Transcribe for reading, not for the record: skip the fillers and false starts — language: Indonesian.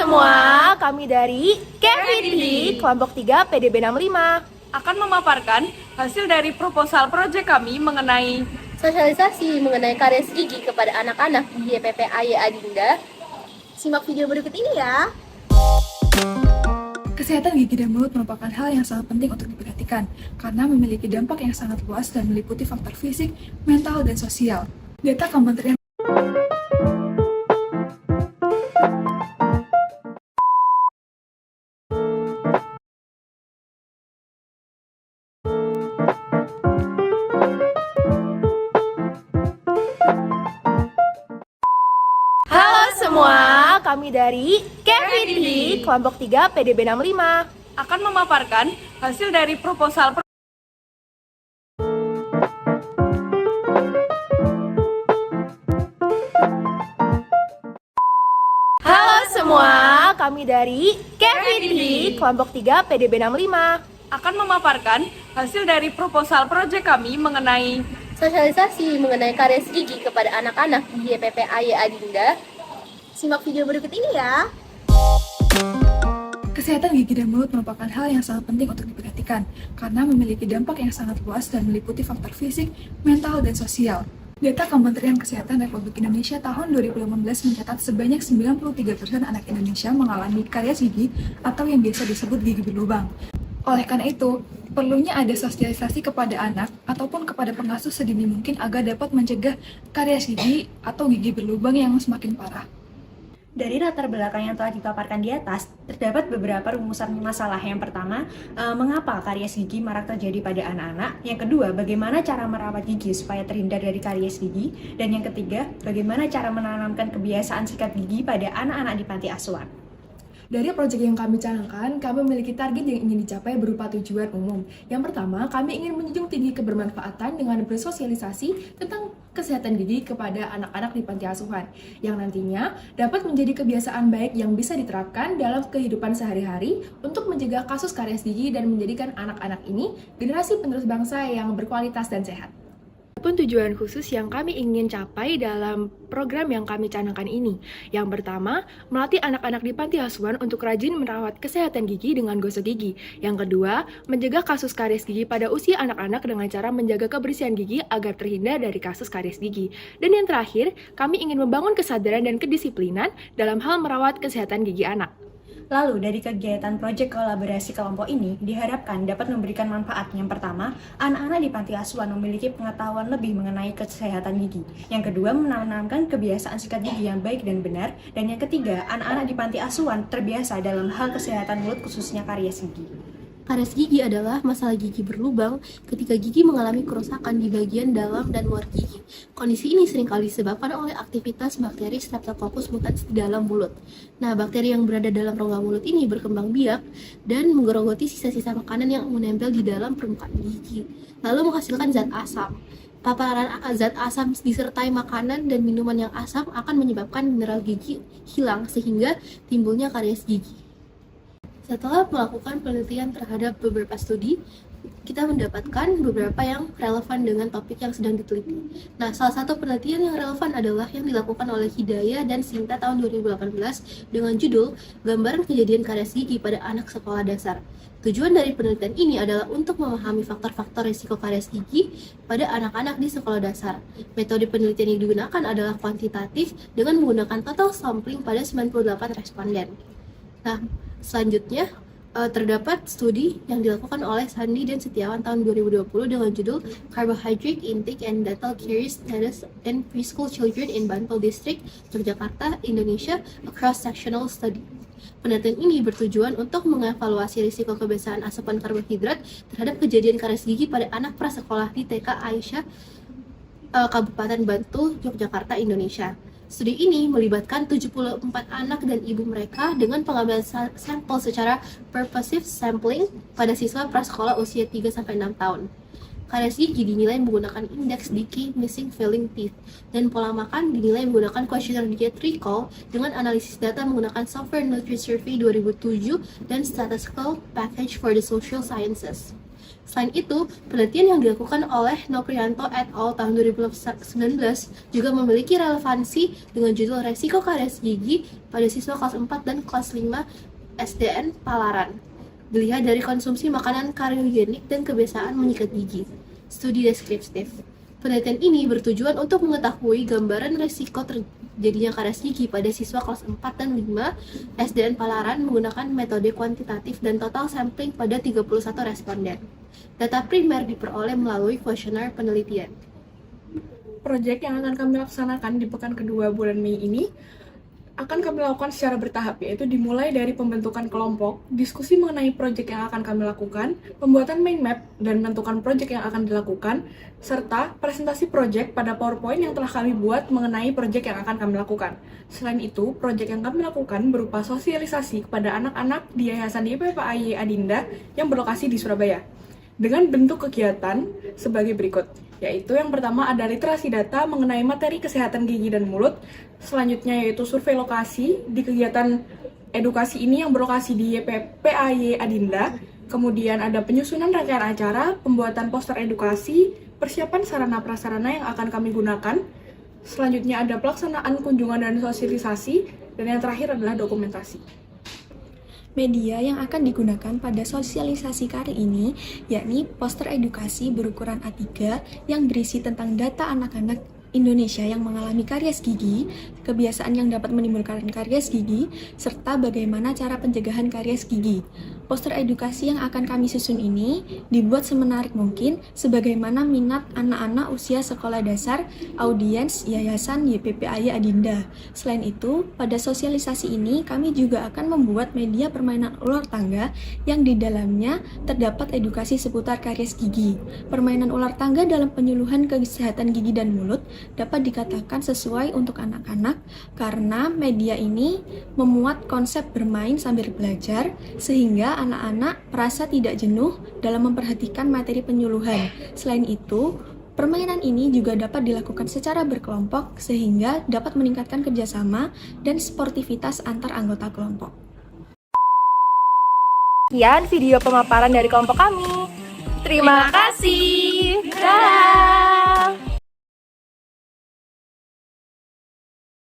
semua, kami dari KFID kelompok 3 PDB 65 akan memaparkan hasil dari proposal proyek kami mengenai sosialisasi mengenai karies gigi kepada anak-anak di YPP AY Adinda. Simak video berikut ini ya. Kesehatan gigi dan mulut merupakan hal yang sangat penting untuk diperhatikan karena memiliki dampak yang sangat luas dan meliputi faktor fisik, mental, dan sosial. Data Kementerian Halo semua, kami dari KFID kelompok 3 PDB 65 akan memaparkan hasil dari proposal Halo semua, kami dari KFID kelompok 3 PDB 65 akan memaparkan hasil dari proposal proyek kami mengenai Sosialisasi mengenai karies gigi kepada anak-anak di YPP AY Adinda. Simak video berikut ini ya. Kesehatan gigi dan mulut merupakan hal yang sangat penting untuk diperhatikan karena memiliki dampak yang sangat luas dan meliputi faktor fisik, mental, dan sosial. Data Kementerian Kesehatan Republik Indonesia tahun 2018 mencatat sebanyak 93% anak Indonesia mengalami karies gigi atau yang biasa disebut gigi berlubang. Oleh karena itu, perlunya ada sosialisasi kepada anak ataupun kepada pengasuh sedini mungkin agar dapat mencegah karies gigi atau gigi berlubang yang semakin parah. Dari latar belakang yang telah dipaparkan di atas, terdapat beberapa rumusan masalah. Yang pertama, mengapa karies gigi marak terjadi pada anak-anak? Yang kedua, bagaimana cara merawat gigi supaya terhindar dari karies gigi? Dan yang ketiga, bagaimana cara menanamkan kebiasaan sikat gigi pada anak-anak di panti asuhan? Dari proyek yang kami canangkan, kami memiliki target yang ingin dicapai berupa tujuan umum. Yang pertama, kami ingin menjunjung tinggi kebermanfaatan dengan bersosialisasi tentang kesehatan gigi kepada anak-anak di panti asuhan, yang nantinya dapat menjadi kebiasaan baik yang bisa diterapkan dalam kehidupan sehari-hari untuk mencegah kasus karies gigi dan menjadikan anak-anak ini generasi penerus bangsa yang berkualitas dan sehat. Pun tujuan khusus yang kami ingin capai dalam program yang kami canangkan ini. Yang pertama, melatih anak-anak di panti asuhan untuk rajin merawat kesehatan gigi dengan gosok gigi. Yang kedua, mencegah kasus karies gigi pada usia anak-anak dengan cara menjaga kebersihan gigi agar terhindar dari kasus karies gigi. Dan yang terakhir, kami ingin membangun kesadaran dan kedisiplinan dalam hal merawat kesehatan gigi anak. Lalu, dari kegiatan proyek kolaborasi kelompok ini diharapkan dapat memberikan manfaat. Yang pertama, anak-anak di panti asuhan memiliki pengetahuan lebih mengenai kesehatan gigi. Yang kedua, menanamkan kebiasaan sikat gigi yang baik dan benar. Dan yang ketiga, anak-anak di panti asuhan terbiasa dalam hal kesehatan mulut khususnya karies gigi. Karies gigi adalah masalah gigi berlubang ketika gigi mengalami kerusakan di bagian dalam dan luar gigi. Kondisi ini seringkali disebabkan oleh aktivitas bakteri Streptococcus mutans di dalam mulut. Nah, bakteri yang berada dalam rongga mulut ini berkembang biak dan menggerogoti sisa-sisa makanan yang menempel di dalam permukaan gigi, lalu menghasilkan zat asam. Paparan zat asam disertai makanan dan minuman yang asam akan menyebabkan mineral gigi hilang sehingga timbulnya karies gigi. Setelah melakukan penelitian terhadap beberapa studi, kita mendapatkan beberapa yang relevan dengan topik yang sedang diteliti. Nah, salah satu penelitian yang relevan adalah yang dilakukan oleh Hidayah dan Sinta tahun 2018 dengan judul Gambaran Kejadian Karies Gigi pada Anak Sekolah Dasar. Tujuan dari penelitian ini adalah untuk memahami faktor-faktor risiko karies gigi pada anak-anak di sekolah dasar. Metode penelitian yang digunakan adalah kuantitatif dengan menggunakan total sampling pada 98 responden. Nah, selanjutnya terdapat studi yang dilakukan oleh Sandi dan Setiawan tahun 2020 dengan judul Carbohydrate Intake and Dental Caries Status in Preschool Children in Bantul District, Yogyakarta, Indonesia, a Cross-Sectional Study. Penelitian ini bertujuan untuk mengevaluasi risiko kebiasaan asupan karbohidrat terhadap kejadian karies gigi pada anak prasekolah di TK Aisyah, Kabupaten Bantul, Yogyakarta, Indonesia. Studi ini melibatkan 74 anak dan ibu mereka dengan pengambilan sampel secara purposive sampling pada siswa prasekolah usia 3-6 tahun. Karies gigi dinilai menggunakan indeks Dickey Missing Filling Teeth dan pola makan dinilai menggunakan kuesioner diet recall dengan analisis data menggunakan software Nutri-Survey 2007 dan statistical package for the social sciences. Selain itu, penelitian yang dilakukan oleh Noprianto et al. Tahun 2019 juga memiliki relevansi dengan judul Resiko Karies Gigi pada siswa kelas 4 dan kelas 5 SDN Palaran. Dilihat dari konsumsi makanan kariogenik dan kebiasaan menyikat gigi. Studi deskriptif. Penelitian ini bertujuan untuk mengetahui gambaran resiko terjadinya karies gigi pada siswa kelas 4 dan 5 SDN Palaran menggunakan metode kuantitatif dan total sampling pada 31 responden. Data primer diperoleh melalui kuesioner penelitian. Proyek yang akan kami laksanakan di pekan kedua bulan Mei ini akan kami lakukan secara bertahap, yaitu dimulai dari pembentukan kelompok, diskusi mengenai proyek yang akan kami lakukan, pembuatan mind map, dan menentukan proyek yang akan dilakukan, serta presentasi proyek pada PowerPoint yang telah kami buat mengenai proyek yang akan kami lakukan. Selain itu, proyek yang kami lakukan berupa sosialisasi kepada anak-anak di Yayasan YPPAY Adinda yang berlokasi di Surabaya, dengan bentuk kegiatan sebagai berikut, yaitu yang pertama ada literasi data mengenai materi kesehatan gigi dan mulut, selanjutnya yaitu survei lokasi di kegiatan edukasi ini yang berlokasi di YPPAY Adinda, kemudian ada penyusunan rangkaian acara, pembuatan poster edukasi, persiapan sarana-prasarana yang akan kami gunakan, selanjutnya ada pelaksanaan kunjungan dan sosialisasi, dan yang terakhir adalah dokumentasi. Media yang akan digunakan pada sosialisasi kali ini yakni poster edukasi berukuran A3 yang berisi tentang data anak-anak Indonesia yang mengalami karies gigi, kebiasaan yang dapat menimbulkan karies gigi, serta bagaimana cara pencegahan karies gigi. Poster edukasi yang akan kami susun ini dibuat semenarik mungkin sebagaimana minat anak-anak usia sekolah dasar audiens Yayasan YPPAY Adinda. Selain itu, pada sosialisasi ini kami juga akan membuat media permainan ular tangga yang di dalamnya terdapat edukasi seputar karies gigi. Permainan ular tangga dalam penyuluhan kesehatan gigi dan mulut dapat dikatakan sesuai untuk anak-anak karena media ini memuat konsep bermain sambil belajar sehingga anak-anak merasa tidak jenuh dalam memperhatikan materi penyuluhan. Selain itu, permainan ini juga dapat dilakukan secara berkelompok sehingga dapat meningkatkan kerjasama dan sportivitas antar anggota kelompok. Sekian video pemaparan dari kelompok kami. Terima kasih. Dadah.